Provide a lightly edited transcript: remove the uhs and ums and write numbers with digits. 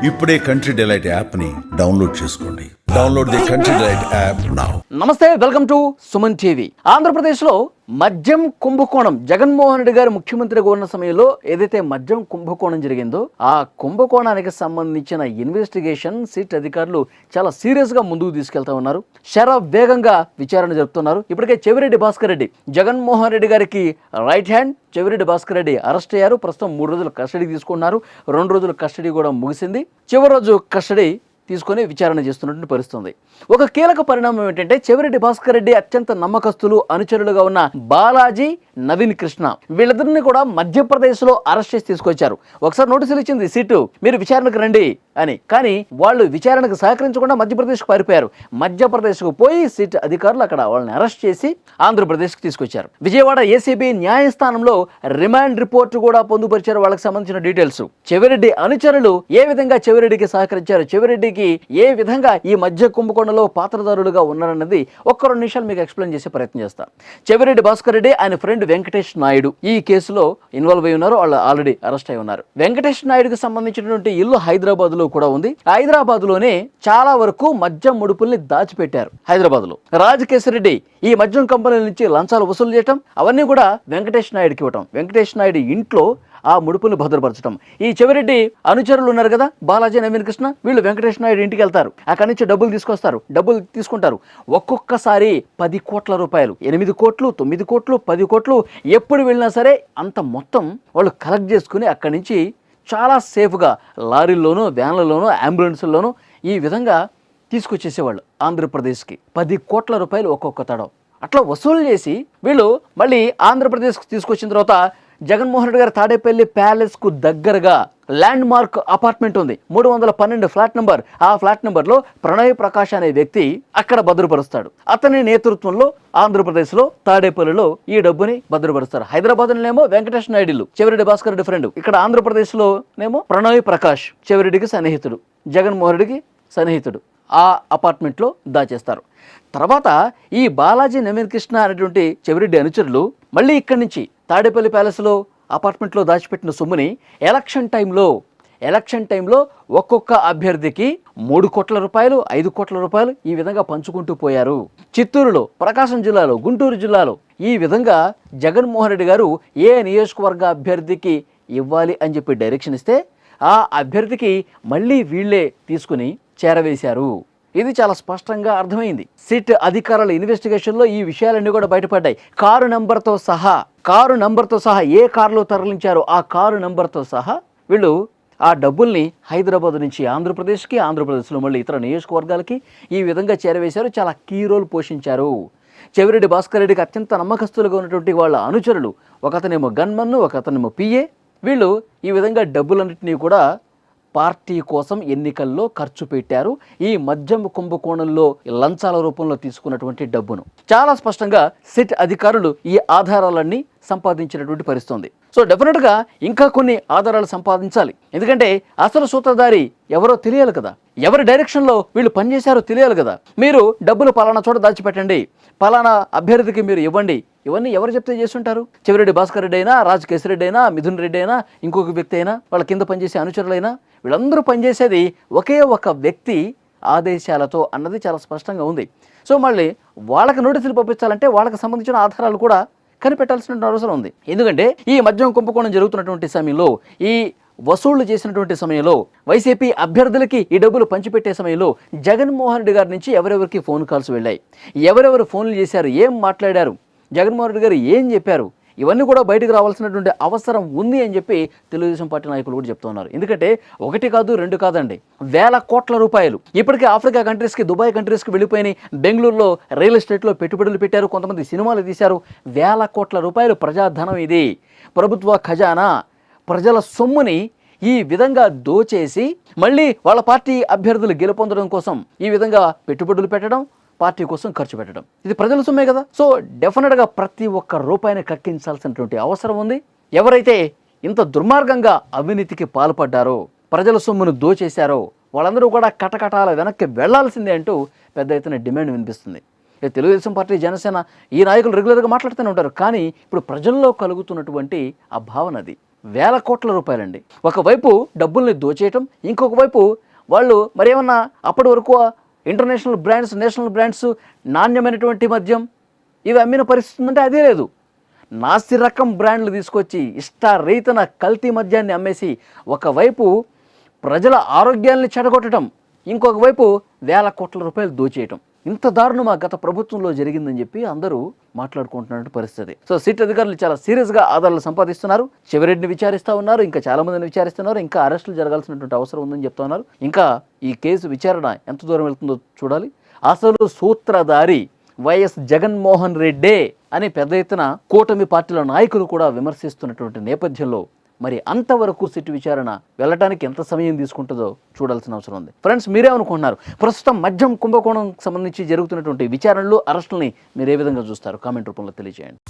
ఇప్పుడే country delight యాప్ని download చేసుకోండి. Download the country delight app now. నమస్తే, వెల్కమ్ టు సుమన్ టీవీ. ఆంధ్రప్రదేశ్లో మద్యం కుంభకోణం జగన్మోహన్ రెడ్డి గారు ముఖ్యమంత్రిగా ఉన్న సమయంలో ఏదైతే మద్యం కుంభకోణం జరిగిందో ఆ కుంభకోణానికి సంబంధించిన ఇన్వెస్టిగేషన్ సిట్ అధికారులు చాలా సీరియస్ గా ముందుకు తీసుకెళ్తా ఉన్నారు. వేగంగా విచారణ జరుపుతున్నారు. ఇప్పటికే చెవిరెడ్డి భాస్కర్ రెడ్డి జగన్మోహన్ రెడ్డి గారికి right hand Chevireddy Bhaskar Reddy arrest అయ్యారు. ప్రస్తుతం 3 రోజులు కస్టడీకి తీసుకున్నారు. 2 రోజుల కస్టడీ కూడా ముగిసింది. చివరి రోజు కస్టడీ తీసుకొని విచారణ చేస్తున్నటువంటి పరిస్థితుంది. ఒక కీలక పరిణామం ఏంటంటే చెవిరెడ్డి భాస్కర్ రెడ్డి అత్యంత నమ్మకస్తులు అనుచరులుగా ఉన్న బాలాజీ, నవీన్ కృష్ణ వీళ్ళిద్దరిని కూడా మధ్యప్రదేశ్లో అరెస్ట్ చేసి తీసుకొచ్చారు. ఒకసారి నోటీసులు ఇచ్చింది సిట్, మీరు విచారణకు రండి అని. కానీ వాళ్ళు విచారణకు సహకరించకుండా మధ్యప్రదేశ్కు పారిపోయారు. మధ్యప్రదేశ్కు పోయి సిట్ అధికారులు అక్కడ వాళ్ళని అరెస్ట్ చేసి ఆంధ్రప్రదేశ్కి తీసుకొచ్చారు. విజయవాడ ఏసీబీ న్యాయస్థానంలో రిమాండ్ రిపోర్ట్ కూడా పొందుపరిచారు. వాళ్ళకి సంబంధించిన డీటెయిల్స్, చెవిరెడ్డి అనుచరులు ఏ విధంగా చెవిరెడ్డికి సహకరించారు, చెవిరెడ్డికి ఏ విధంగా ఈ మధ్య కుంభకోణంలో పాత్రదారులుగా ఉన్నారన్నది ఒక్క 2 నిమిషాలు మీకు ఎక్స్ప్లెయిన్ చేసే ప్రయత్నం చేస్తా. చెవిరెడ్డి భాస్కర్ రెడ్డి ఆయన ఫ్రెండ్ వెంకటేష్ నాయుడు ఈ కేసులో ఇన్వాల్వ్ అయి ఉన్నారు. వాళ్ళు ఆల్రెడీ అరెస్ట్ అయి ఉన్నారు. వెంకటేష్ నాయుడుకి సంబంధించినటువంటి ఇల్లు హైదరాబాద్ లో కూడా ఉంది. హైదరాబాద్ లోనే చాలా వరకు మద్యం ముడుపుల్ని దాచిపెట్టారు. హైదరాబాద్ లో రాజకేశరెడ్డి ఈ మద్యం కంపెనీల నుంచి లంచాలు వసూలు చేయటం అవన్నీ కూడా వెంకటేష్ నాయుడుకి ఇవ్వటం, వెంకటేష్ నాయుడు ఇంట్లో ఆ ముడుపుల్ని భద్రపరచడం. ఈ చెవిరెడ్డి అనుచరులు ఉన్నారు కదా, బాలాజీ, నవీన్ కృష్ణ, వీళ్ళు వెంకటేష్ నాయుడు ఇంటికి వెళ్తారు. అక్కడి నుంచి డబ్బులు తీసుకొస్తారు, డబ్బులు తీసుకుంటారు. ఒక్కొక్కసారి 10 కోట్ల రూపాయలు, 8 కోట్లు, 9 కోట్లు, 10 కోట్లు, ఎప్పుడు వెళ్ళినా సరే అంత మొత్తం వాళ్ళు కలెక్ట్ చేసుకుని అక్కడి నుంచి చాలా సేఫ్గా లారీల్లోనూ, వ్యాన్లలోనూ, అంబులెన్స్లోనూ ఈ విధంగా తీసుకొచ్చేసేవాళ్ళు ఆంధ్రప్రదేశ్కి. 10 కోట్ల రూపాయలు ఒక్కొక్క తడం అట్లా వసూలు చేసి వీళ్ళు మళ్ళీ ఆంధ్రప్రదేశ్కి తీసుకొచ్చిన తర్వాత జగన్మోహన్ రెడ్డి గారు తాడేపల్లి ప్యాలెస్కు దగ్గరగా ల్యాండ్ మార్క్ అపార్ట్మెంట్ ఉంది, 312 ఫ్లాట్ నెంబర్. ఆ ఫ్లాట్ నెంబర్లో ప్రణయ్ ప్రకాష్ అనే వ్యక్తి అక్కడ భద్రపరుస్తాడు. అతని నేతృత్వంలో ఆంధ్రప్రదేశ్లో తాడేపల్లిలో ఈ డబ్బుని భద్రపరుస్తారు. హైదరాబాద్లోనేమో వెంకటేష్ నాయుడు చెవిరెడ్డి భాస్కర్ రెడ్డి ఫ్రెండ్, ఇక్కడ ఆంధ్రప్రదేశ్లోనేమో ప్రణయ్ ప్రకాష్ చెవిరెడ్డికి సన్నిహితుడు, జగన్మోహన్ రెడ్డికి సన్నిహితుడు. ఆ అపార్ట్మెంట్లో దాచేస్తారు. తర్వాత ఈ బాలాజీ, నవీన్ కృష్ణ అనేటువంటి చెవిరెడ్డి అనుచరులు మళ్ళీ ఇక్కడి నుంచి తాడేపల్లి ప్యాలెస్లో అపార్ట్మెంట్లో దాచిపెట్టిన సొమ్ముని ఎలక్షన్ టైంలో ఒక్కొక్క అభ్యర్థికి 3 కోట్ల రూపాయలు, 5 కోట్ల రూపాయలు ఈ విధంగా పంచుకుంటూ పోయారు. చిత్తూరులో, ప్రకాశం జిల్లాలో, గుంటూరు జిల్లాలో ఈ విధంగా జగన్మోహన్ రెడ్డి గారు ఏ నియోజకవర్గ అభ్యర్థికి ఇవ్వాలి అని చెప్పి డైరెక్షన్ ఇస్తే ఆ అభ్యర్థికి మళ్ళీ వీళ్ళే తీసుకుని చేరవేశారు. ఇది చాలా స్పష్టంగా అర్థమైంది. సిట్ అధికారుల ఇన్వెస్టిగేషన్లో ఈ విషయాలన్నీ కూడా బయటపడ్డాయి. కారు నంబర్తో సహా ఏ కారులో తరలించారో ఆ కారు నంబర్తో సహా వీళ్ళు ఆ డబ్బుల్ని హైదరాబాద్ నుంచి ఆంధ్రప్రదేశ్లో మళ్ళీ ఇతర నియోజకవర్గాలకి ఈ విధంగా చేరవేశారు. చాలా కీ రోల్ పోషించారు. చెవిరెడ్డి భాస్కర్ రెడ్డికి అత్యంత నమ్మకస్తులుగా ఉన్నటువంటి వాళ్ళ అనుచరులు, ఒకతనేమో గన్మన్ను, ఒకతనేమో పిఏ, వీళ్ళు ఈ విధంగా డబ్బులన్నింటినీ కూడా పార్టీ కోసం ఎన్నికల్లో ఖర్చు పెట్టారు. ఈ మద్యం కుంభకోణంలో లంచాల రూపంలో తీసుకున్నటువంటి డబ్బును చాలా స్పష్టంగా సిట్ అధికారులు ఈ ఆధారాలన్నీ సంపాదించినటువంటి పరిస్థితుంది. సో డెఫినెట్గా ఇంకా కొన్ని ఆధారాలు సంపాదించాలి. ఎందుకంటే అసలు సూత్రధారి ఎవరో తెలియాలి కదా, ఎవరి డైరెక్షన్లో వీళ్ళు పనిచేశారో తెలియాలి కదా. మీరు డబ్బులు పలానా చోట దాచిపెట్టండి, పలానా అభ్యర్థికి మీరు ఇవ్వండి, ఇవన్నీ ఎవరు చెప్తే చేస్తుంటారు? చెవిరెడ్డి భాస్కర్ రెడ్డి అయినా, రాజకేశరెడ్డి అయినా, మిథున్ రెడ్డి అయినా, ఇంకొక వ్యక్తి అయినా, వాళ్ళ కింద పనిచేసే అనుచరులైనా, వీళ్ళందరూ పనిచేసేది ఒకే ఒక వ్యక్తి ఆదేశాలతో అన్నది చాలా స్పష్టంగా ఉంది. సో మళ్ళీ వాళ్ళకి నోటీసులు పంపించాలంటే వాళ్ళకి సంబంధించిన ఆధారాలు కూడా కనిపెట్టాల్సిన అవసరం ఉంది. ఎందుకంటే ఈ మద్యం కుంభకోణం జరుగుతున్నటువంటి సమయంలో, ఈ వసూళ్లు చేసినటువంటి సమయంలో, వైసీపీ అభ్యర్థులకి ఈ డబ్బులు పంచిపెట్టే సమయంలో జగన్మోహన్ రెడ్డి గారి నుంచి ఎవరెవరికి ఫోన్ కాల్స్ వెళ్ళాయి, ఎవరెవరు ఫోన్లు చేశారు, ఏం మాట్లాడారు, జగన్మోహన్ రెడ్డి గారు ఏం చెప్పారు, ఇవన్నీ కూడా బయటకు రావాల్సినటువంటి అవసరం ఉంది అని చెప్పి తెలుగుదేశం పార్టీ నాయకులు కూడా చెప్తున్నారు. ఎందుకంటే 1 కాదు 2 కాదండి, వేల కోట్ల రూపాయలు ఇప్పటికే ఆఫ్రికా కంట్రీస్కి, దుబాయ్ కంట్రీస్కి వెళ్ళిపోయినాయి. బెంగళూరులో రియల్ ఎస్టేట్లో పెట్టుబడులు పెట్టారు, కొంతమంది సినిమాలు తీశారు. వేల కోట్ల రూపాయలు ప్రజాధనం ఇది. ప్రభుత్వ ఖజానా ప్రజల సొమ్ముని ఈ విధంగా దోచేసి మళ్ళీ వాళ్ళ పార్టీ అభ్యర్థులు గెలుపొందడం కోసం ఈ విధంగా పెట్టుబడులు పెట్టడం, పార్టీ కోసం ఖర్చు పెట్టడం, ఇది ప్రజల సొమ్మే కదా. సో డెఫినెట్గా ప్రతి ఒక్క రూపాయిని కక్కించాల్సినటువంటి అవసరం ఉంది. ఎవరైతే ఇంత దుర్మార్గంగా అవినీతికి పాల్పడ్డారో, ప్రజల సొమ్మును దోచేశారో వాళ్ళందరూ కూడా కటకటాల వెనక్కి వెళ్లాల్సిందే అంటూ పెద్ద ఎత్తున డిమాండ్ వినిపిస్తుంది. తెలుగుదేశం పార్టీ, జనసేన ఈ నాయకులు రెగ్యులర్గా మాట్లాడుతూనే ఉంటారు. కానీ ఇప్పుడు ప్రజల్లో కలుగుతున్నటువంటి ఆ భావన అది. వేల కోట్ల రూపాయలండి. ఒకవైపు డబ్బుల్ని దోచేయటం, ఇంకొక వైపు వాళ్ళు మరేమన్నా అప్పటి వరకు ఇంటర్నేషనల్ బ్రాండ్స్, నేషనల్ బ్రాండ్స్, నాణ్యమైనటువంటి మద్యం ఇవి అమ్మిన పరిస్థితి ఉందంటే అదే లేదు. నాసి రకం బ్రాండ్లు తీసుకొచ్చి ఇష్టారీతన కల్తీ మద్యాన్ని అమ్మేసి ఒకవైపు ప్రజల ఆరోగ్యాన్ని చెడగొట్టడం, ఇంకొక వైపు వేల కోట్ల రూపాయలు దోచేయటం. ఇంత దారుణం ఆ గత ప్రభుత్వంలో జరిగిందని చెప్పి అందరూ మాట్లాడుకుంటున్న పరిస్థితి. సో సిట్ అధికారులు చాలా సీరియస్గా ఆధారాలు సంపాదిస్తున్నారు. చెవిరెడ్డిని విచారిస్తూ ఉన్నారు, ఇంకా చాలా మందిని విచారిస్తున్నారు, ఇంకా అరెస్టులు జరగాల్సినటువంటి అవసరం ఉందని చెప్తా ఉన్నారు. ఇంకా ఈ కేసు విచారణ ఎంత దూరం వెళ్తుందో చూడాలి. అసలు సూత్రధారి వైఎస్ జగన్మోహన్ రెడ్డే అని పెద్ద ఎత్తున కూటమి పార్టీల నాయకులు కూడా విమర్శిస్తున్నటువంటి నేపథ్యంలో మరి అంతవరకు సిట్ విచారణ వెళ్ళడానికి ఎంత సమయం తీసుకుంటుందో చూడాల్సిన అవసరం ఉంది. ఫ్రెండ్స్, మీరేమనుకుంటున్నారు? ప్రస్తుతం మద్యం కుంభకోణం సంబంధించి జరుగుతున్నటువంటి విచారణలు, అరెస్టులని మీరు ఏ విధంగా చూస్తారు? కామెంట్ రూపంలో తెలియజేయండి.